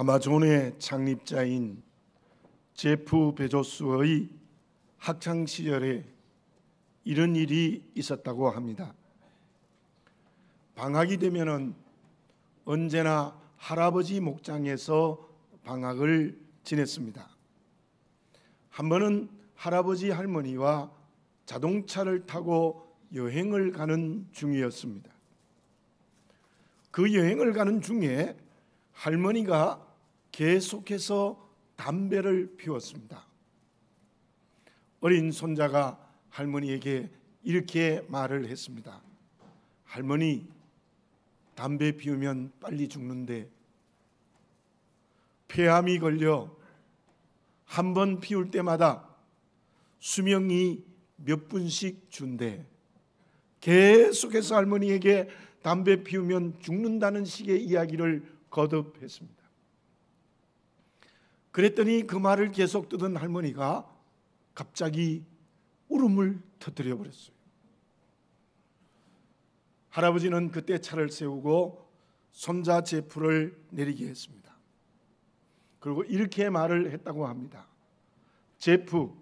아마존의 창립자인 제프 베조스의 학창 시절에 이런 일이 있었다고 합니다. 방학이 되면은 언제나 할아버지 목장에서 방학을 지냈습니다. 한 번은 할아버지 할머니와 자동차를 타고 여행을 가는 중이었습니다. 그 여행을 가는 중에 할머니가 계속해서 담배를 피웠습니다. 어린 손자가 할머니에게 이렇게 말을 했습니다. 할머니, 담배 피우면 빨리 죽는데 폐암이 걸려 한 번 피울 때마다 수명이 몇 분씩 준대. 계속해서 할머니에게 담배 피우면 죽는다는 식의 이야기를 거듭했습니다. 그랬더니 그 말을 계속 듣던 할머니가 갑자기 울음을 터뜨려 버렸어요. 할아버지는 그때 차를 세우고 손자 제프를 내리게 했습니다. 그리고 이렇게 말을 했다고 합니다. 제프,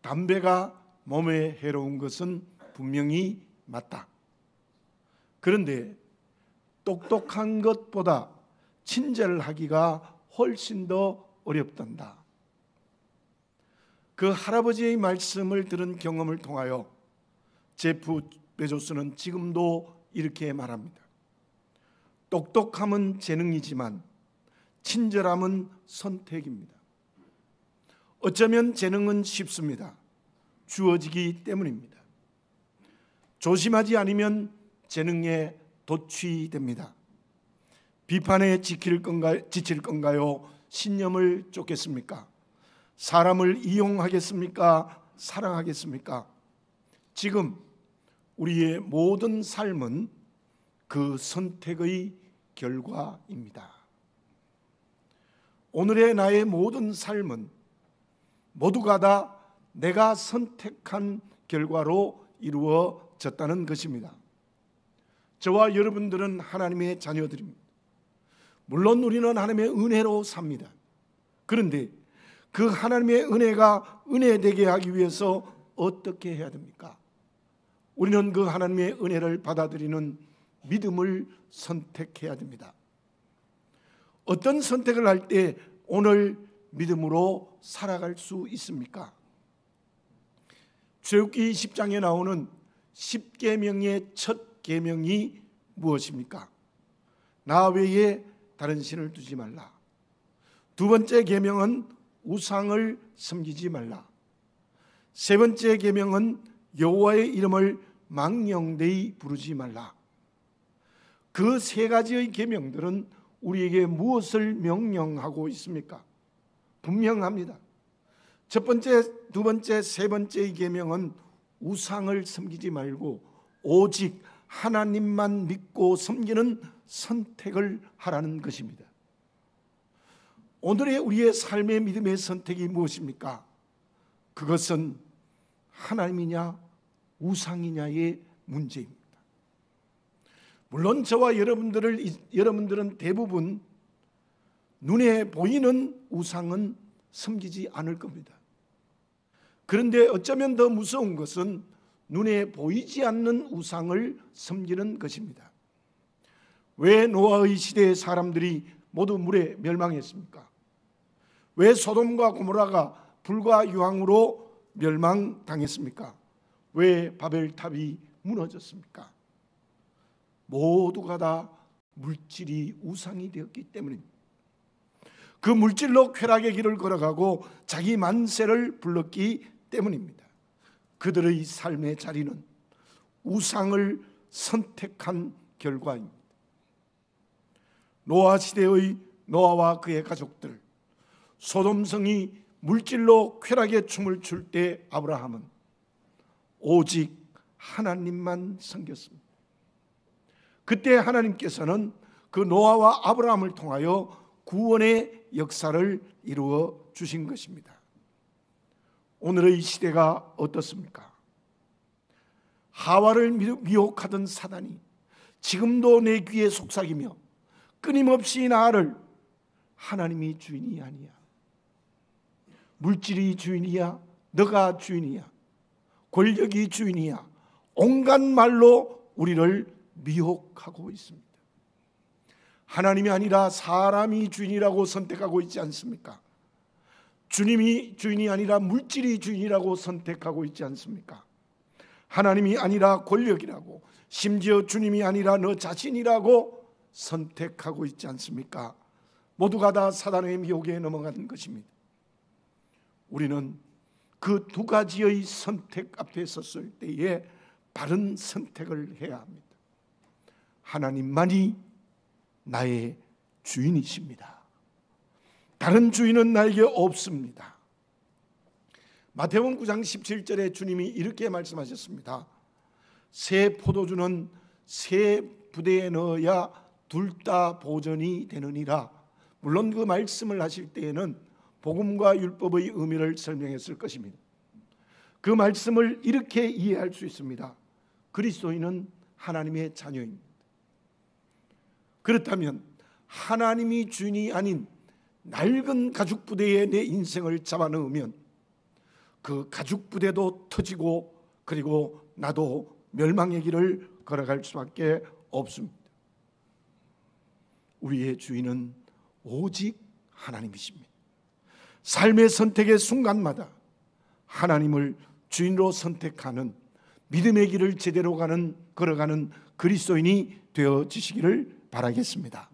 담배가 몸에 해로운 것은 분명히 맞다. 그런데 똑똑한 것보다 친절을 하기가 훨씬 더 어렵단다. 그 할아버지의 말씀을 들은 경험을 통하여 제프 베조스는 지금도 이렇게 말합니다. 똑똑함은 재능이지만 친절함은 선택입니다. 어쩌면 재능은 쉽습니다. 주어지기 때문입니다. 조심하지 않으면 재능에 도취됩니다. 비판에 지칠 건가요? 신념을 쫓겠습니까? 사람을 이용하겠습니까? 사랑하겠습니까? 지금 우리의 모든 삶은 그 선택의 결과입니다. 오늘의 나의 모든 삶은 모두가 다 내가 선택한 결과로 이루어졌다는 것입니다. 저와 여러분들은 하나님의 자녀들입니다. 물론 우리는 하나님의 은혜로 삽니다. 그런데 그 하나님의 은혜가 은혜되게 하기 위해서 어떻게 해야 됩니까? 우리는 그 하나님의 은혜를 받아들이는 믿음을 선택해야 됩니다. 어떤 선택을 할 때 오늘 믿음으로 살아갈 수 있습니까? 출애굽기 10장에 나오는 10계명의 첫 계명이 무엇입니까? 나 외에 다른 신을 두지 말라. 두 번째 계명은 우상을 섬기지 말라. 세 번째 계명은 여호와의 이름을 망령되이 부르지 말라. 그 세 가지의 계명들은 우리에게 무엇을 명령하고 있습니까? 분명합니다. 첫 번째, 두 번째, 세 번째의 계명은 우상을 섬기지 말고 오직 하나님만 믿고 섬기는 선택을 하라는 것입니다. 오늘의 우리의 삶의 믿음의 선택이 무엇입니까? 그것은 하나님이냐 우상이냐의 문제입니다. 물론 저와 여러분들은 대부분 눈에 보이는 우상은 섬기지 않을 겁니다. 그런데 어쩌면 더 무서운 것은 눈에 보이지 않는 우상을 섬기는 것입니다. 왜 노아의 시대의 사람들이 모두 물에 멸망했습니까? 왜 소돔과 고모라가 불과 유황으로 멸망당했습니까? 왜 바벨탑이 무너졌습니까? 모두가 다 물질이 우상이 되었기 때문입니다. 그 물질로 쾌락의 길을 걸어가고 자기 만세를 불렀기 때문입니다. 그들의 삶의 자리는 우상을 선택한 결과입니다. 노아 시대의 노아와 그의 가족들, 소돔성이 물질로 쾌락의 춤을 출 때 아브라함은 오직 하나님만 섬겼습니다. 그때 하나님께서는 그 노아와 아브라함을 통하여 구원의 역사를 이루어 주신 것입니다. 오늘의 시대가 어떻습니까? 하와를 미혹하던 사단이 지금도 내 귀에 속삭이며 끊임없이 나를 하나님이 주인이 아니야. 물질이 주인이야. 너가 주인이야. 권력이 주인이야. 온갖 말로 우리를 미혹하고 있습니다. 하나님이 아니라 사람이 주인이라고 선택하고 있지 않습니까? 주님이 주인이 아니라 물질이 주인이라고 선택하고 있지 않습니까? 하나님이 아니라 권력이라고, 심지어 주님이 아니라 너 자신이라고 선택하고 있지 않습니까? 모두가 다 사단의 미혹에 넘어간 것입니다. 우리는 그 두 가지의 선택 앞에 섰을 때에 바른 선택을 해야 합니다. 하나님만이 나의 주인이십니다. 다른 주인은 나에게 없습니다. 마태복음 9장 17절에 주님이 이렇게 말씀하셨습니다. 새 포도주는 새 부대에 넣어야 둘 다 보전이 되느니라. 물론 그 말씀을 하실 때에는 복음과 율법의 의미를 설명했을 것입니다. 그 말씀을 이렇게 이해할 수 있습니다. 그리스도인은 하나님의 자녀입니다. 그렇다면 하나님이 주인이 아닌 낡은 가죽 부대에 내 인생을 잡아넣으면 그 가죽 부대도 터지고 그리고 나도 멸망의 길을 걸어갈 수밖에 없습니다. 우리의 주인은 오직 하나님이십니다. 삶의 선택의 순간마다 하나님을 주인으로 선택하는 믿음의 길을 제대로 걸어가는 그리스도인이 되어지시기를 바라겠습니다.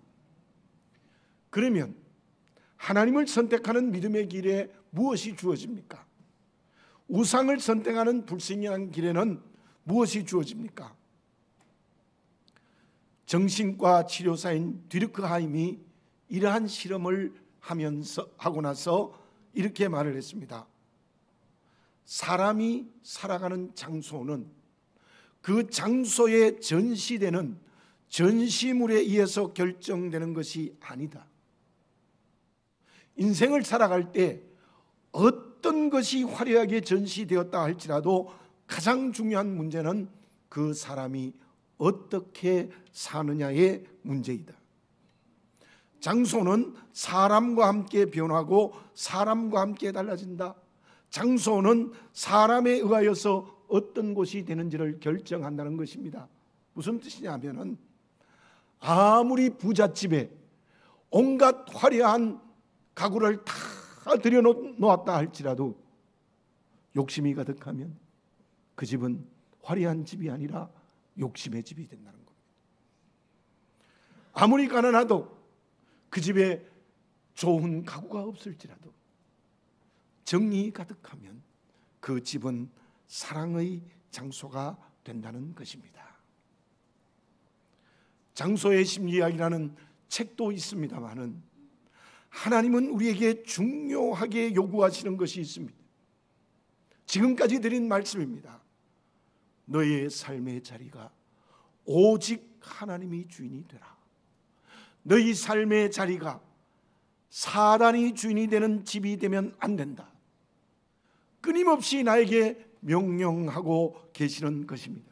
그러면 하나님을 선택하는 믿음의 길에 무엇이 주어집니까? 우상을 선택하는 불신앙의 길에는 무엇이 주어집니까? 정신과 치료사인 뒤르크하임이 이러한 실험을 하고 나서 이렇게 말을 했습니다. 사람이 살아가는 장소는 그 장소에 전시되는 전시물에 의해서 결정되는 것이 아니다. 인생을 살아갈 때 어떤 것이 화려하게 전시되었다 할지라도 가장 중요한 문제는 그 사람이 어떻게 사느냐의 문제이다. 장소는 사람과 함께 변하고 사람과 함께 달라진다. 장소는 사람에 의하여서 어떤 곳이 되는지를 결정한다는 것입니다. 무슨 뜻이냐면은 아무리 부잣집에 온갖 화려한 가구를 다 들여놓았다 할지라도 욕심이 가득하면 그 집은 화려한 집이 아니라 욕심의 집이 된다는 겁니다. 아무리 가난하도 그 집에 좋은 가구가 없을지라도 정이 가득하면 그 집은 사랑의 장소가 된다는 것입니다. 장소의 심리학이라는 책도 있습니다만은 하나님은 우리에게 중요하게 요구하시는 것이 있습니다. 지금까지 드린 말씀입니다. 너의 삶의 자리가 오직 하나님이 주인이 되라. 너희 삶의 자리가 사단이 주인이 되는 집이 되면 안 된다. 끊임없이 나에게 명령하고 계시는 것입니다.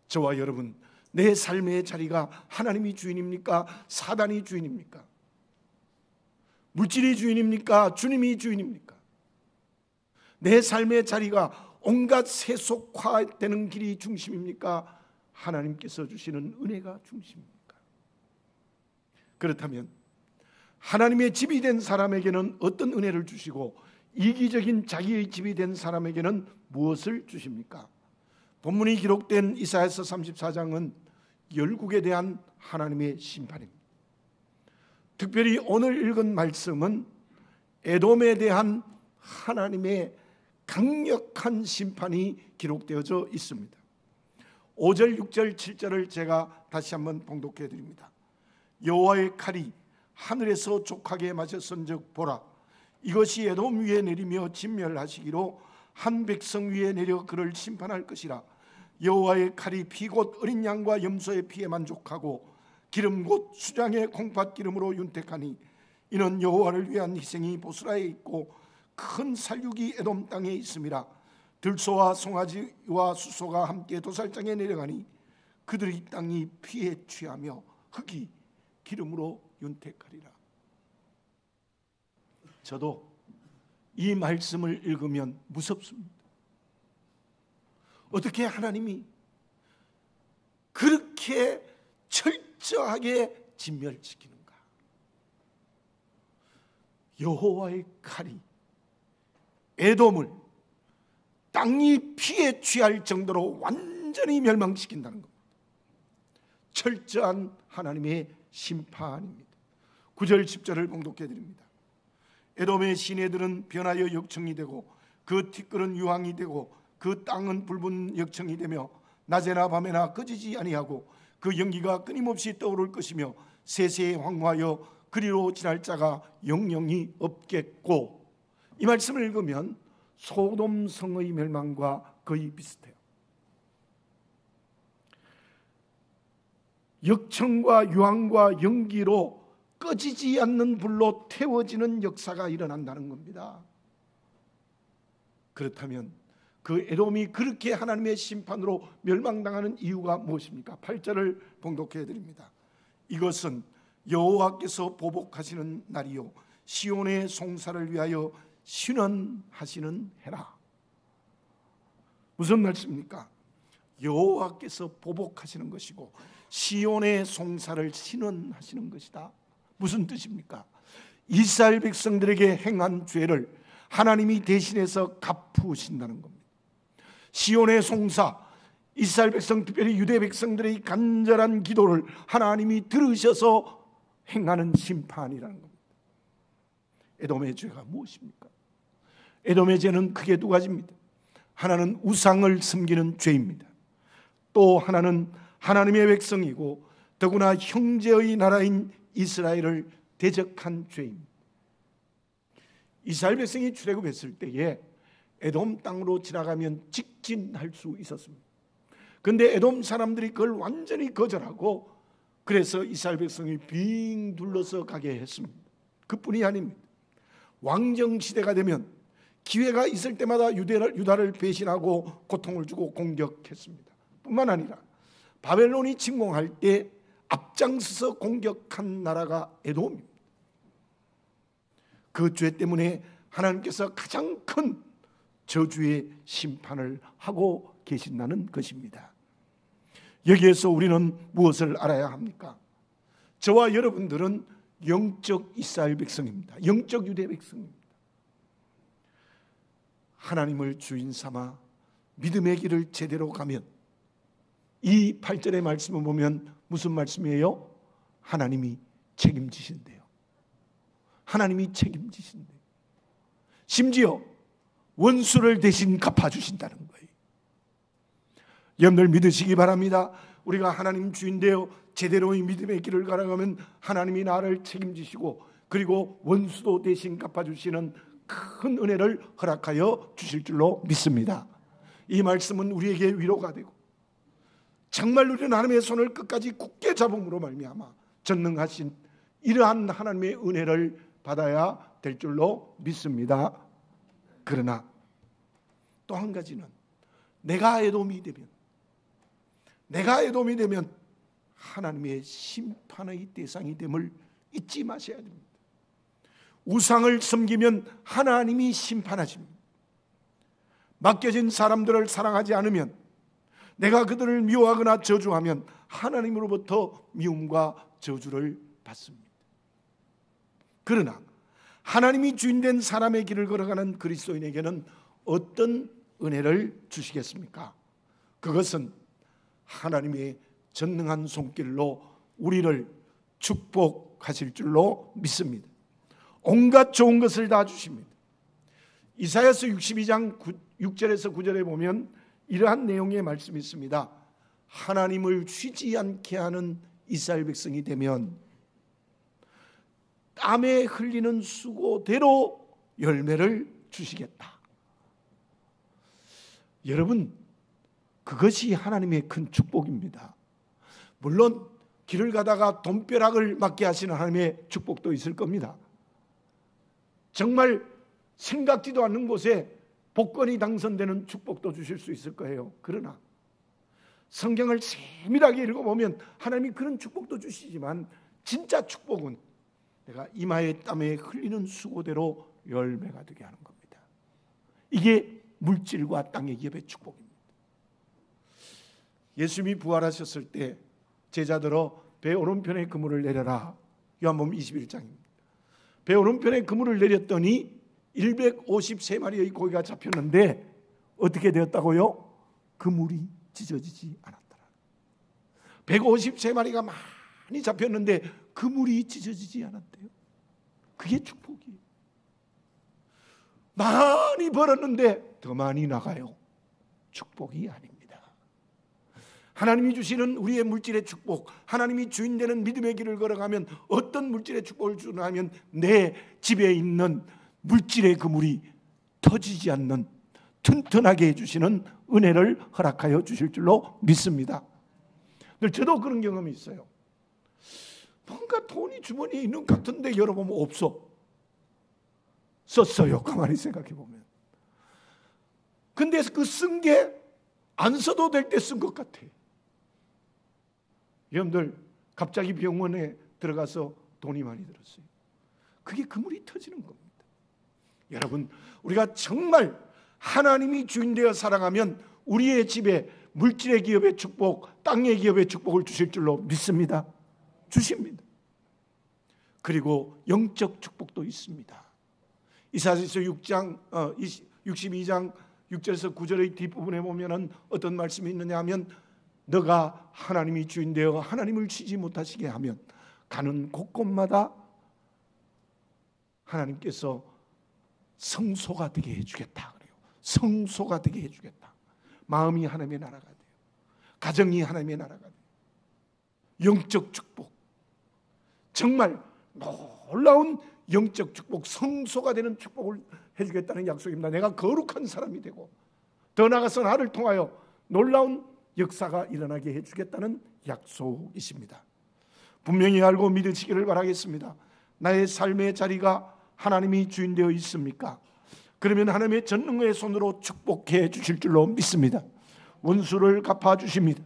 저와 여러분, 내 삶의 자리가 하나님이 주인입니까? 사단이 주인입니까? 물질이 주인입니까? 주님이 주인입니까? 내 삶의 자리가 온갖 세속화되는 길이 중심입니까? 하나님께서 주시는 은혜가 중심입니까? 그렇다면 하나님의 집이 된 사람에게는 어떤 은혜를 주시고 이기적인 자기의 집이 된 사람에게는 무엇을 주십니까? 본문이 기록된 이사야서 34장은 열국에 대한 하나님의 심판입니다. 특별히 오늘 읽은 말씀은 에돔에 대한 하나님의 강력한 심판이 기록되어져 있습니다. 5절, 6절, 7절을 제가 다시 한번 봉독해 드립니다. 여호와의 칼이 하늘에서 족하게 맞았은즉 보라, 이것이 에돔 위에 내리며 진멸하시기로 한 백성 위에 내려 그를 심판할 것이라. 여호와의 칼이 피 곧 어린 양과 염소의 피에 만족하고 기름 곧 수장의 콩팥 기름으로 윤택하니 이는 여호와를 위한 희생이 보스라에 있고 큰 살육이 에돔 땅에 있음이라. 들소와 송아지와 수소가 함께 도살장에 내려가니 그들의 땅이 피에 취하며 흙이 기름으로 윤택하리라. 저도 이 말씀을 읽으면 무섭습니다. 어떻게 하나님이 그렇게 철저하게 진멸시키는가? 여호와의 칼이 에돔을 땅이 피에 취할 정도로 완전히 멸망시킨다는 겁니다. 철저한 하나님의 심판입니다. 9절 10절을 봉독해 드립니다. 에돔의 시내들은 변하여 역청이 되고 그 티끌은 유황이 되고 그 땅은 붉은 역청이 되며 낮에나 밤에나 꺼지지 아니하고 그 연기가 끊임없이 떠오를 것이며 세세에 황무하여 그리로 지날 자가 영영이 없겠고. 이 말씀을 읽으면 소돔 성의 멸망과 거의 비슷해요. 역청과 유황과 연기로 꺼지지 않는 불로 태워지는 역사가 일어난다는 겁니다. 그렇다면 그 에돔이 그렇게 하나님의 심판으로 멸망당하는 이유가 무엇입니까? 8절을 봉독해 드립니다. 이것은 여호와께서 보복하시는 날이요 시온의 송사를 위하여 신원하시는 해라. 무슨 말씀입니까? 여호와께서 보복하시는 것이고 시온의 송사를 신원하시는 것이다. 무슨 뜻입니까? 이스라엘 백성들에게 행한 죄를 하나님이 대신해서 갚으신다는 겁니다. 시온의 송사, 이스라엘 백성, 특별히 유대 백성들의 간절한 기도를 하나님이 들으셔서 행하는 심판이라는 겁니다. 에돔의 죄가 무엇입니까? 에돔의 죄는 크게 두 가지입니다. 하나는 우상을 섬기는 죄입니다. 또 하나는 하나님의 백성이고 더구나 형제의 나라인 이스라엘을 대적한 죄입니다. 이스라엘 백성이 출애굽했을 때에 에돔 땅으로 지나가면 직진할 수 있었습니다. 그런데 에돔 사람들이 그걸 완전히 거절하고 그래서 이스라엘 백성이 빙 둘러서 가게 했습니다. 그뿐이 아닙니다. 왕정시대가 되면 기회가 있을 때마다 유다를 배신하고 고통을 주고 공격했습니다. 뿐만 아니라 바벨론이 침공할 때 앞장서서 공격한 나라가 에돔입니다. 그 죄 때문에 하나님께서 가장 큰 저주의 심판을 하고 계신다는 것입니다. 여기에서 우리는 무엇을 알아야 합니까? 저와 여러분들은 영적 이스라엘 백성입니다. 영적 유대 백성입니다. 하나님을 주인 삼아 믿음의 길을 제대로 가면 이 8절의 말씀을 보면 무슨 말씀이에요? 하나님이 책임지신대요. 하나님이 책임지신대요. 심지어 원수를 대신 갚아주신다는 거예요. 여러분들 믿으시기 바랍니다. 우리가 하나님 주인되어 제대로의 믿음의 길을 걸어가면 하나님이 나를 책임지시고 그리고 원수도 대신 갚아주시는 큰 은혜를 허락하여 주실 줄로 믿습니다. 이 말씀은 우리에게 위로가 되고 정말 우리는 하나님의 손을 끝까지 굳게 잡음으로 말미암아 전능하신 이러한 하나님의 은혜를 받아야 될 줄로 믿습니다. 그러나 또 한 가지는 내가 에돔이 되면 하나님의 심판의 대상이 됨을 잊지 마셔야 됩니다. 우상을 섬기면 하나님이 심판하십니다. 맡겨진 사람들을 사랑하지 않으면, 내가 그들을 미워하거나 저주하면 하나님으로부터 미움과 저주를 받습니다. 그러나 하나님이 주인된 사람의 길을 걸어가는 그리스도인에게는 어떤 은혜를 주시겠습니까? 그것은 하나님의 전능한 손길로 우리를 축복하실 줄로 믿습니다. 온갖 좋은 것을 다 주십니다. 이사야서 62장 6절에서 9절에 보면 이러한 내용의 말씀이 있습니다. 하나님을 쉬지 않게 하는 이스라엘 백성이 되면 땀에 흘리는 수고대로 열매를 주시겠다. 여러분, 그것이 하나님의 큰 축복입니다. 물론 길을 가다가 돈벼락을 맞게 하시는 하나님의 축복도 있을 겁니다. 정말 생각지도 않는 곳에 복권이 당선되는 축복도 주실 수 있을 거예요. 그러나 성경을 세밀하게 읽어보면 하나님이 그런 축복도 주시지만 진짜 축복은 내가 이마에 땀에 흘리는 수고대로 열매가 되게 하는 겁니다. 이게 물질과 땅의 기업의 축복입니다. 예수님이 부활하셨을 때 제자들어 배 오른편에 그물을 내려라. 요한복음 21장입니다. 배 오른편에 그물을 내렸더니 153마리의 고기가 잡혔는데 어떻게 되었다고요? 그물이 찢어지지 않았더라. 153마리가 많이 잡혔는데 그물이 찢어지지 않았대요. 그게 축복이에요. 많이 벌었는데 더 많이 나가요. 축복이 아닙니다. 하나님이 주시는 우리의 물질의 축복, 하나님이 주인 되는 믿음의 길을 걸어가면 어떤 물질의 축복을 주냐면 내 집에 있는 물질의 그물이 터지지 않는 튼튼하게 해주시는 은혜를 허락하여 주실 줄로 믿습니다. 저도 그런 경험이 있어요. 뭔가 돈이 주머니에 있는 것 같은데 열어보면 없어. 썼어요. 가만히 생각해 보면. 근데 그 쓴 게 안 써도 될 때 쓴 것 같아. 여러분들 갑자기 병원에 들어가서 돈이 많이 들었어요. 그게 그물이 터지는 겁니다. 여러분, 우리가 정말 하나님이 주인 되어 살아가면 우리의 집에 물질의 기업의 축복, 땅의 기업의 축복을 주실 줄로 믿습니다. 주십니다. 그리고 영적 축복도 있습니다. 이사야서 62장 6절에서 9절의 뒷부분에 보면은 어떤 말씀이 있느냐 하면 너가 하나님이 주인 되어 하나님을 쉬지 못하시게 하면 가는 곳곳마다 하나님께서 성소가 되게 해주겠다 그래요. 성소가 되게 해주겠다. 마음이 하나님의 나라가 돼요. 가정이 하나님의 나라가 돼요. 영적 축복, 정말 놀라운 영적 축복, 성소가 되는 축복을 해주겠다는 약속입니다. 내가 거룩한 사람이 되고 더 나아가서 나를 통하여 놀라운 역사가 일어나게 해주겠다는 약속이십니다. 분명히 알고 믿으시기를 바라겠습니다. 나의 삶의 자리가 하나님이 주인 되어 있습니까? 그러면 하나님의 전능의 손으로 축복해 주실 줄로 믿습니다. 원수를 갚아주십니다.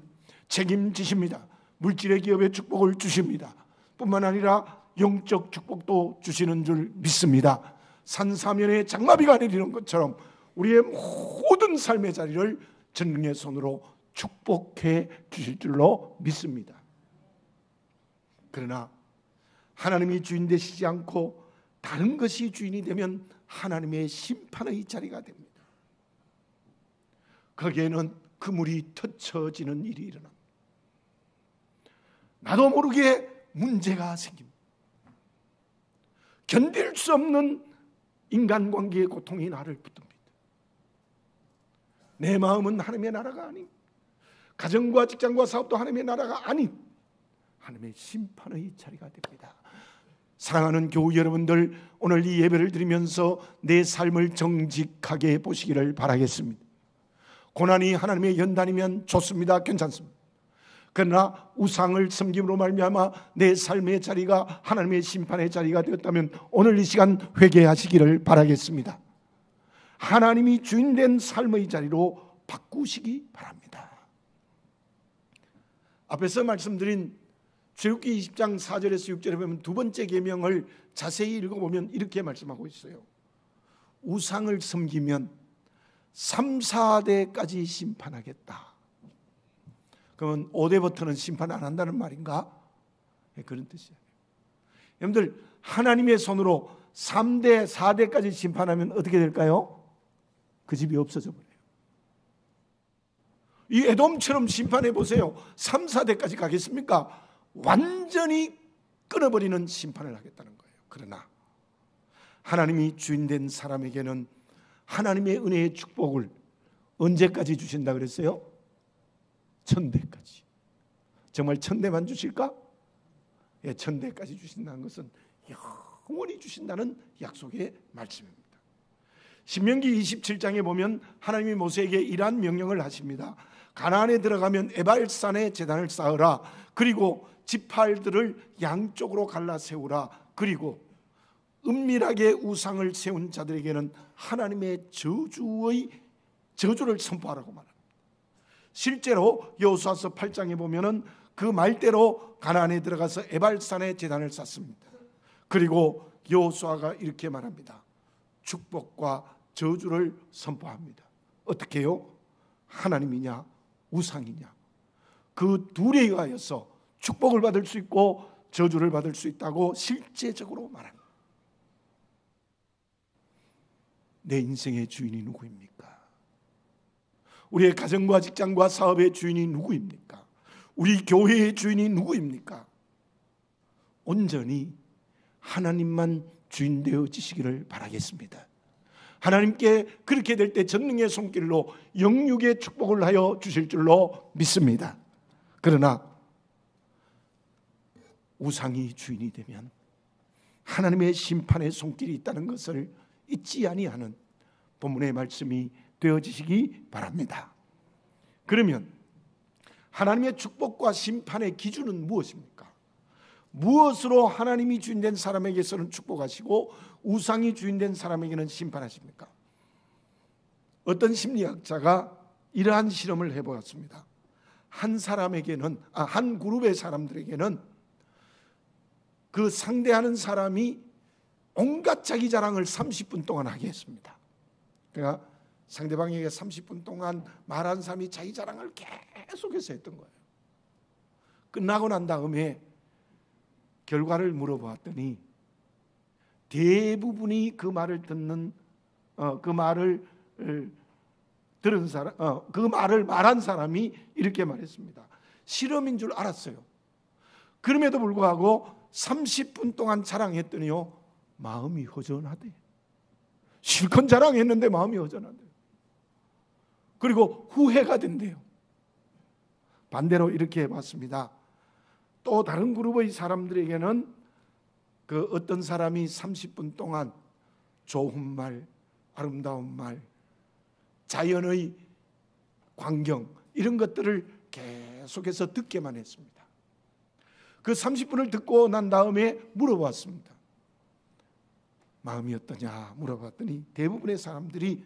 책임지십니다. 물질의 기업의 축복을 주십니다. 뿐만 아니라 영적 축복도 주시는 줄 믿습니다. 산사면에 장마비가 내리는 것처럼 우리의 모든 삶의 자리를 전능의 손으로 축복해 주실 줄로 믿습니다. 그러나 하나님이 주인 되시지 않고 다른 것이 주인이 되면 하나님의 심판의 자리가 됩니다. 거기에는 그물이 터쳐지는 일이 일어납니다. 나도 모르게 문제가 생깁니다. 견딜 수 없는 인간관계의 고통이 나를 붙듭니다. 내 마음은 하나님의 나라가 아닌, 가정과 직장과 사업도 하나님의 나라가 아닌 하나님의 심판의 자리가 됩니다. 사랑하는 교우 여러분들, 오늘 이 예배를 드리면서 내 삶을 정직하게 보시기를 바라겠습니다. 고난이 하나님의 연단이면 좋습니다. 괜찮습니다. 그러나 우상을 섬김으로 말미암아 내 삶의 자리가 하나님의 심판의 자리가 되었다면 오늘 이 시간 회개하시기를 바라겠습니다. 하나님이 주인된 삶의 자리로 바꾸시기 바랍니다. 앞에서 말씀드린 출애굽기 20장 4절에서 6절에 보면 두 번째 계명을 자세히 읽어보면 이렇게 말씀하고 있어요. 우상을 섬기면 3, 4대까지 심판하겠다. 그러면 5대부터는 심판 안 한다는 말인가? 네, 그런 뜻이에요. 여러분들, 하나님의 손으로 3대, 4대까지 심판하면 어떻게 될까요? 그 집이 없어져 버려요. 이 에돔처럼 심판해 보세요. 3, 4대까지 가겠습니까? 완전히 끊어버리는 심판을 하겠다는 거예요. 그러나 하나님이 주인된 사람에게는 하나님의 은혜의 축복을 언제까지 주신다 그랬어요? 1000대까지. 정말 1000대만 주실까? 예, 1000대까지 주신다는 것은 영원히 주신다는 약속의 말씀입니다. 신명기 27장에 보면 하나님이 모세에게 이러한 명령을 하십니다. 가나안에 들어가면 에발산에 제단을 쌓으라. 그리고 지팔들을 양쪽으로 갈라 세우라. 그리고 은밀하게 우상을 세운 자들에게는 하나님의 저주를 선포하라고 말합니다. 실제로 여호수아서 8장에 보면은 그 말대로 가나안에 들어가서 에발산에 제단을 쌓습니다. 그리고 여호수아가 이렇게 말합니다. 축복과 저주를 선포합니다. 어떻게 해요? 하나님이냐 우상이냐, 그 둘에 의하여서 축복을 받을 수 있고 저주를 받을 수 있다고 실제적으로 말합니다. 내 인생의 주인이 누구입니까? 우리의 가정과 직장과 사업의 주인이 누구입니까? 우리 교회의 주인이 누구입니까? 온전히 하나님만 주인 되어지시기를 바라겠습니다. 하나님께 그렇게 될 때 전능의 손길로 영육의 축복을 하여 주실 줄로 믿습니다. 그러나 우상이 주인이 되면 하나님의 심판의 손길이 있다는 것을 잊지 아니하는 본문의 말씀이 되어지시기 바랍니다. 그러면 하나님의 축복과 심판의 기준은 무엇입니까? 무엇으로 하나님이 주인된 사람에게서는 축복하시고 우상이 주인된 사람에게는 심판하십니까? 어떤 심리학자가 이러한 실험을 해보았습니다. 한 그룹의 사람들에게는 그 상대하는 사람이 온갖 자기 자랑을 30분 동안 하게 했습니다. 그러니까 상대방에게 30분 동안 말한 사람이 자기 자랑을 계속해서 했던 거예요. 끝나고 난 다음에 결과를 물어보았더니 대부분이 그 말을 듣는 그 말을 들은 사람, 그 말을 말한 사람이 이렇게 말했습니다. 실험인 줄 알았어요. 그럼에도 불구하고 30분 동안 자랑했더니요, 마음이 허전하대. 실컷 자랑했는데 마음이 허전하대. 그리고 후회가 된대요. 반대로 이렇게 해봤습니다. 또 다른 그룹의 사람들에게는 그 어떤 사람이 30분 동안 좋은 말, 아름다운 말, 자연의 광경 이런 것들을 계속해서 듣게만 했습니다. 그 30분을 듣고 난 다음에 물어봤습니다. 마음이 어떠냐 물어봤더니 대부분의 사람들이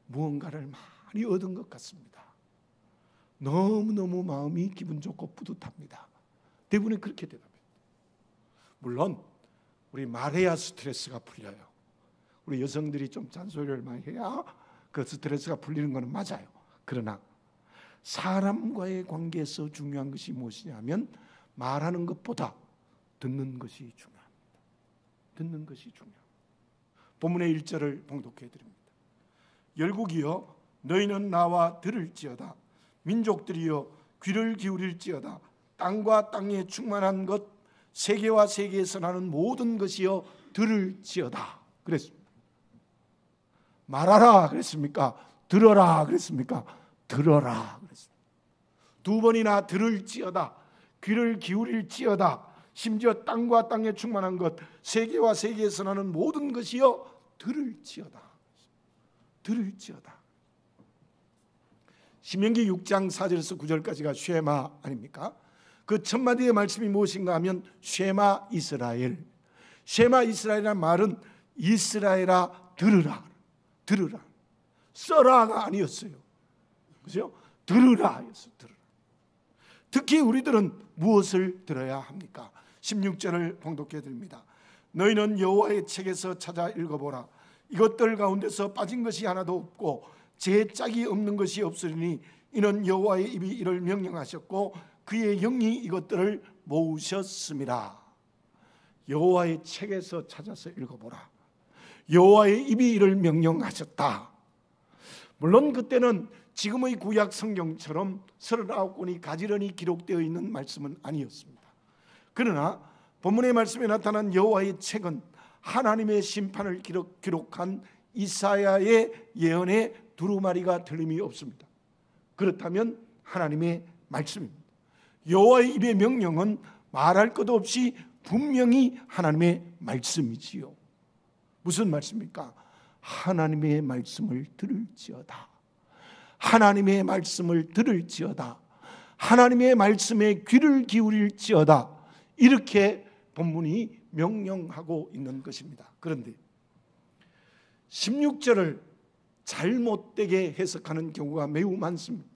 무언가를 많이 얻은 것 같습니다. 너무너무 마음이 기분 좋고 뿌듯합니다. 대부분이 그렇게 대답해요. 물론 우리 말해야 스트레스가 풀려요. 우리 여성들이 좀 잔소리를 많이 해야 그 스트레스가 풀리는 것은 맞아요. 그러나 사람과의 관계에서 중요한 것이 무엇이냐면 말하는 것보다 듣는 것이 중요합니다. 듣는 것이 중요합니다. 본문의 1절을 봉독해 드립니다. 열국이여 너희는 나와 들을지어다. 민족들이여 귀를 기울일지어다. 땅과 땅에 충만한 것 세계와 세계에서 나는 모든 것이여 들을지어다. 그랬습니다. 말하라 그랬습니까? 들어라 그랬습니까? 들어라 그랬습니다. 두 번이나 들을지어다, 귀를 기울일지어다, 심지어 땅과 땅에 충만한 것 세계와 세계에서 나는 모든 것이여 들을지어다. 들을지어다. 신명기 6장 4절에서 9절까지가 쉐마 아닙니까? 그 첫 마디의 말씀이 무엇인가 하면 쉐마 이스라엘. 쉐마 이스라엘이라는 말은 이스라엘아 들으라. 들으라. 써라가 아니었어요. 그죠? 들으라였어요. 들으라. 특히 우리들은 무엇을 들어야 합니까? 16절을 봉독해 드립니다. 너희는 여호와의 책에서 찾아 읽어보라. 이것들 가운데서 빠진 것이 하나도 없고 제 짝이 없는 것이 없으리니 이는 여호와의 입이 이를 명령하셨고 그의 영이 이것들을 모으셨습니다. 여호와의 책에서 찾아서 읽어보라. 여호와의 입이 이를 명령하셨다. 물론 그때는 지금의 구약 성경처럼 39권이 가지런히 기록되어 있는 말씀은 아니었습니다. 그러나 본문의 말씀에 나타난 여호와의 책은 하나님의 심판을 기록한 이사야의 예언의 두루마리가 틀림이 없습니다. 그렇다면 하나님의 말씀입니다. 여호와의 입의 명령은 말할 것 없이 분명히 하나님의 말씀이지요. 무슨 말씀입니까? 하나님의 말씀을 들을지어다. 하나님의 말씀을 들을지어다. 하나님의 말씀에 귀를 기울일지어다. 이렇게 본문이 명령하고 있는 것입니다. 그런데 16절을 잘못되게 해석하는 경우가 매우 많습니다.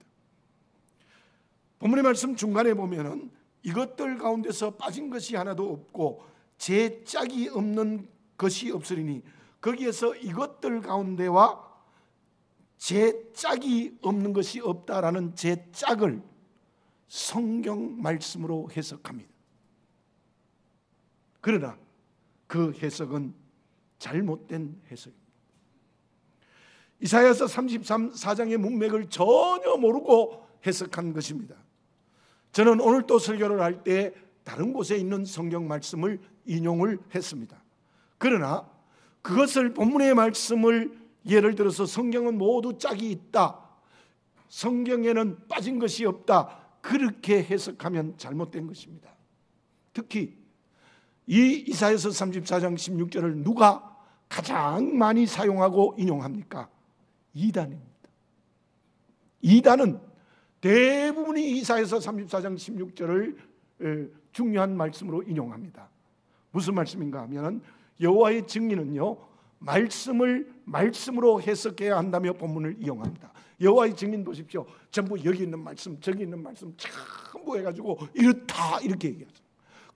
본문의 말씀 중간에 보면은 이것들 가운데서 빠진 것이 하나도 없고 제 짝이 없는 것이 없으리니 거기에서 이것들 가운데와 제 짝이 없는 것이 없다라는 제 짝을 성경 말씀으로 해석합니다. 그러나 그 해석은 잘못된 해석입니다. 이사야서 33장의 문맥을 전혀 모르고 해석한 것입니다. 저는 오늘 또 설교를 할 때 다른 곳에 있는 성경 말씀을 인용을 했습니다. 그러나 그것을 본문의 말씀을 예를 들어서 성경은 모두 짝이 있다, 성경에는 빠진 것이 없다, 그렇게 해석하면 잘못된 것입니다. 특히 이 이사야서 34장 16절을 누가 가장 많이 사용하고 인용합니까? 이단입니다. 이단은 대부분이 이사야서 34장 16절을 중요한 말씀으로 인용합니다. 무슨 말씀인가 하면 여호와의 증인은요, 말씀을 말씀으로 해석해야 한다며 본문을 이용합니다. 여호와의 증인 보십시오. 전부 여기 있는 말씀, 저기 있는 말씀 전부 해가지고 이렇다 이렇게 얘기하죠.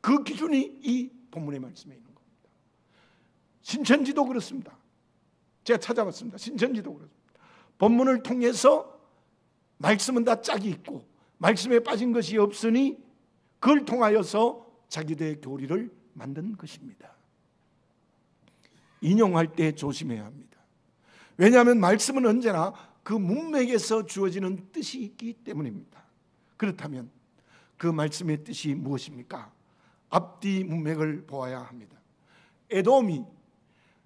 그 기준이 이 본문의 말씀에 있는 겁니다. 신천지도 그렇습니다. 제가 찾아봤습니다. 신천지도 그렇습니다. 본문을 통해서 말씀은 다 짝이 있고 말씀에 빠진 것이 없으니 그걸 통하여서 자기들의 교리를 만든 것입니다. 인용할 때 조심해야 합니다. 왜냐하면 말씀은 언제나 그 문맥에서 주어지는 뜻이 있기 때문입니다. 그렇다면 그 말씀의 뜻이 무엇입니까? 앞뒤 문맥을 보아야 합니다. 에돔이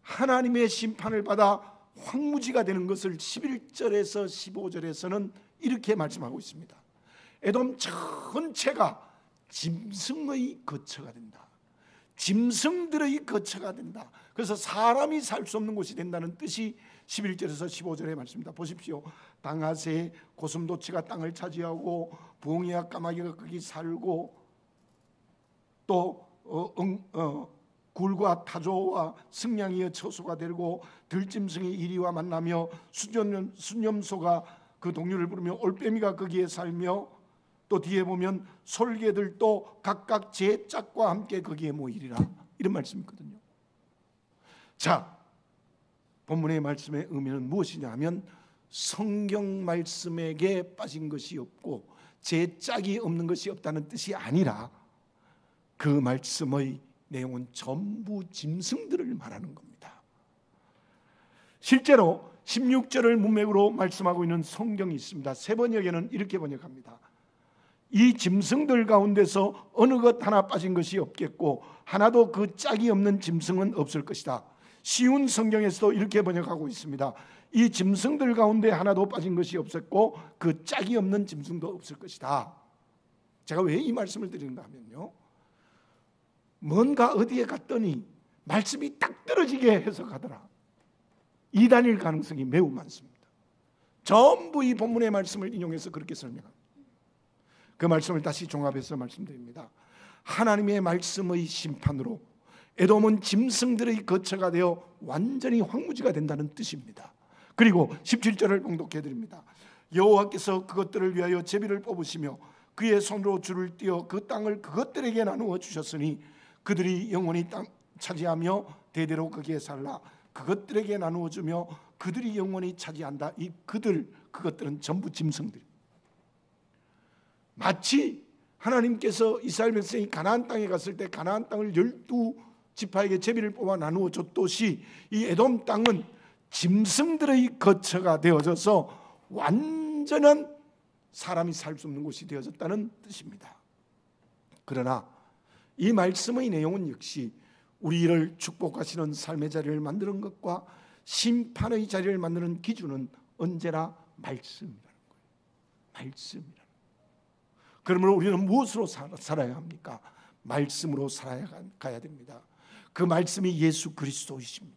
하나님의 심판을 받아 황무지가 되는 것을 11절에서 15절에서는 이렇게 말씀하고 있습니다. 에돔 전체가 짐승의 거처가 된다. 짐승들의 거처가 된다. 그래서 사람이 살 수 없는 곳이 된다는 뜻이 11절에서 15절의 말씀입니다. 보십시오. 당하새, 고슴도치가 땅을 차지하고 부엉이와 까마귀가 거기 살고 또 굴과 타조와 승냥이의 처소가 되고 들짐승이 이리와 만나며 수염소가 그 동료를 부르며 올빼미가 거기에 살며 또 뒤에 보면 솔개들도 각각 제 짝과 함께 거기에 모이리라, 이런 말씀이 있거든요. 자, 본문의 말씀의 의미는 무엇이냐 하면 성경 말씀에게 빠진 것이 없고 제 짝이 없는 것이 없다는 뜻이 아니라 그 말씀의 내용은 전부 짐승들을 말하는 겁니다. 실제로 16절을 문맥으로 말씀하고 있는 성경이 있습니다. 세번역에는 이렇게 번역합니다. 이 짐승들 가운데서 어느 것 하나 빠진 것이 없겠고 하나도 그 짝이 없는 짐승은 없을 것이다. 쉬운 성경에서도 이렇게 번역하고 있습니다. 이 짐승들 가운데 하나도 빠진 것이 없었고 그 짝이 없는 짐승도 없을 것이다. 제가 왜 이 말씀을 드리는가 하면요, 뭔가 어디에 갔더니 말씀이 딱 떨어지게 해석하더라. 이단일 가능성이 매우 많습니다. 전부 이 본문의 말씀을 인용해서 그렇게 설명합니다. 그 말씀을 다시 종합해서 말씀드립니다. 하나님의 말씀의 심판으로 에돔은 짐승들의 거처가 되어 완전히 황무지가 된다는 뜻입니다. 그리고 17절을 봉독해 드립니다. 여호와께서 그것들을 위하여 제비를 뽑으시며 그의 손으로 줄을 띄어 그 땅을 그것들에게 나누어 주셨으니 그들이 영원히 땅 차지하며 대대로 거기에 살라. 그것들에게 나누어 주며 그들이 영원히 차지한다. 이 그것들은 전부 짐승들. 마치 하나님께서 이스라엘 백성이 가나안 땅에 갔을 때 가나안 땅을 12지파에게 제비를 뽑아 나누어 줬듯이 이 에돔 땅은 짐승들의 거처가 되어져서 완전한 사람이 살 수 없는 곳이 되어졌다는 뜻입니다. 그러나 이 말씀의 내용은 역시 우리를 축복하시는 삶의 자리를 만드는 것과 심판의 자리를 만드는 기준은 언제나 말씀이라는 거예요. 말씀이라는 거예요. 그러므로 우리는 무엇으로 살아야 합니까? 말씀으로 살아가야 됩니다. 그 말씀이 예수 그리스도이십니다.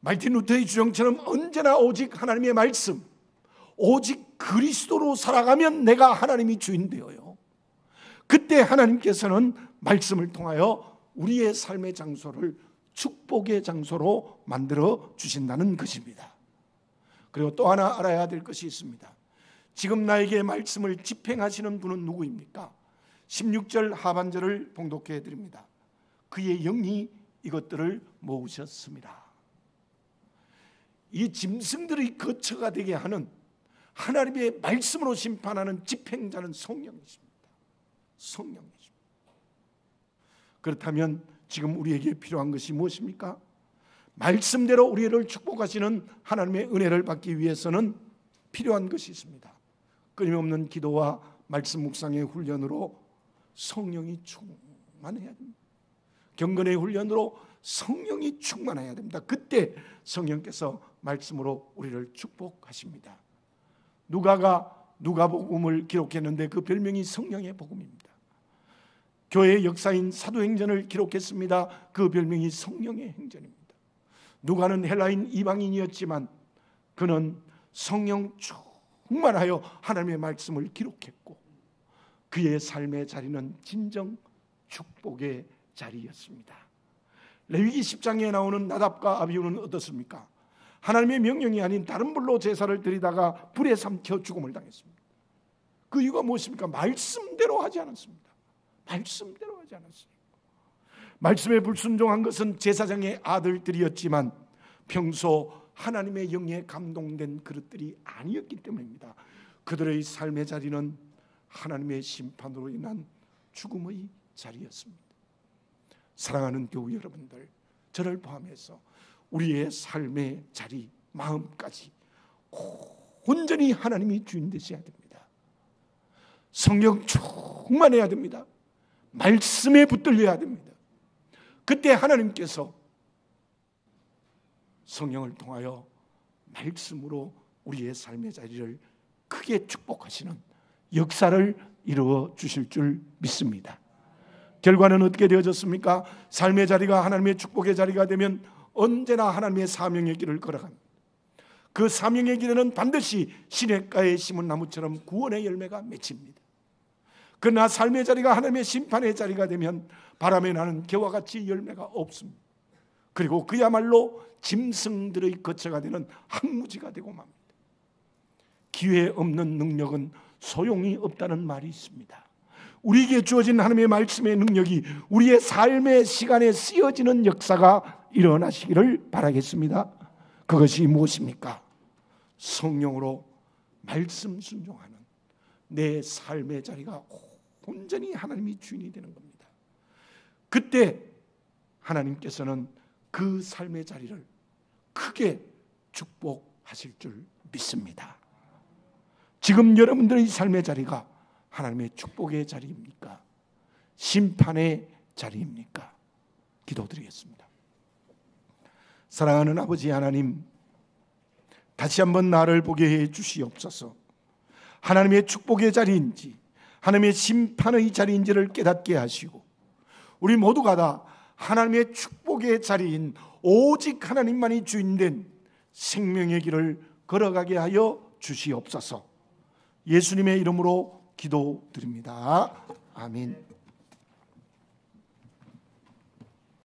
마르틴 루터의 주장처럼 언제나 오직 하나님의 말씀, 오직 그리스도로 살아가면 내가 하나님이 주인 되어요. 그때 하나님께서는 말씀을 통하여 우리의 삶의 장소를 축복의 장소로 만들어 주신다는 것입니다. 그리고 또 하나 알아야 될 것이 있습니다. 지금 나에게 말씀을 집행하시는 분은 누구입니까? 16절 하반절을 봉독해 드립니다. 그의 영이 이것들을 모으셨습니다. 이 짐승들의 거처가 되게 하는 하나님의 말씀으로 심판하는 집행자는 성령이십니다. 성령이십니다. 그렇다면 지금 우리에게 필요한 것이 무엇입니까? 말씀대로 우리를 축복하시는 하나님의 은혜를 받기 위해서는 필요한 것이 있습니다. 끊임없는 기도와 말씀 묵상의 훈련으로 성령이 충만해야 됩니다. 경건의 훈련으로 성령이 충만해야 됩니다. 그때 성령께서 말씀으로 우리를 축복하십니다. 누가가 누가복음을 기록했는데 그 별명이 성령의 복음입니다. 교회의 역사인 사도행전을 기록했습니다. 그 별명이 성령의 행전입니다. 누가는 헬라인 이방인이었지만 그는 성령 충만하여 하나님의 말씀을 기록했고 그의 삶의 자리는 진정 축복의 자리였습니다. 레위기 10장에 나오는 나답과 아비후는 어떻습니까? 하나님의 명령이 아닌 다른 불로 제사를 드리다가 불에 삼켜 죽음을 당했습니다. 그 이유가 무엇입니까? 말씀대로 하지 않았습니다. 말씀대로 하지 않았어요. 말씀에 불순종한 것은 제사장의 아들들이었지만 평소 하나님의 영에 감동된 그릇들이 아니었기 때문입니다. 그들의 삶의 자리는 하나님의 심판으로 인한 죽음의 자리였습니다. 사랑하는 교우 여러분들, 저를 포함해서 우리의 삶의 자리, 마음까지 온전히 하나님이 주인 되셔야 됩니다. 성령 충만해야 됩니다. 말씀에 붙들려야 됩니다. 그때 하나님께서 성령을 통하여 말씀으로 우리의 삶의 자리를 크게 축복하시는 역사를 이루어 주실 줄 믿습니다. 결과는 어떻게 되어졌습니까? 삶의 자리가 하나님의 축복의 자리가 되면 언제나 하나님의 사명의 길을 걸어갑니다. 그 사명의 길에는 반드시 시냇가에 심은 나무처럼 구원의 열매가 맺힙니다. 그러나 삶의 자리가 하나님의 심판의 자리가 되면 바람에 나는 개와 같이 열매가 없습니다. 그리고 그야말로 짐승들의 거처가 되는 항무지가 되고 맙니다. 기회 없는 능력은 소용이 없다는 말이 있습니다. 우리에게 주어진 하나님의 말씀의 능력이 우리의 삶의 시간에 쓰여지는 역사가 일어나시기를 바라겠습니다. 그것이 무엇입니까? 성령으로 말씀 순종하는 내 삶의 자리가 온전히 하나님이 주인이 되는 겁니다. 그때 하나님께서는 그 삶의 자리를 크게 축복하실 줄 믿습니다. 지금 여러분들의 삶의 자리가 하나님의 축복의 자리입니까? 심판의 자리입니까? 기도드리겠습니다. 사랑하는 아버지 하나님, 다시 한번 나를 보게 해 주시옵소서. 하나님의 축복의 자리인지 하나님의 심판의 자리인지를 깨닫게 하시고 우리 모두가 다 하나님의 축복의 자리인 오직 하나님만이 주인된 생명의 길을 걸어가게 하여 주시옵소서. 예수님의 이름으로 기도드립니다. 아멘.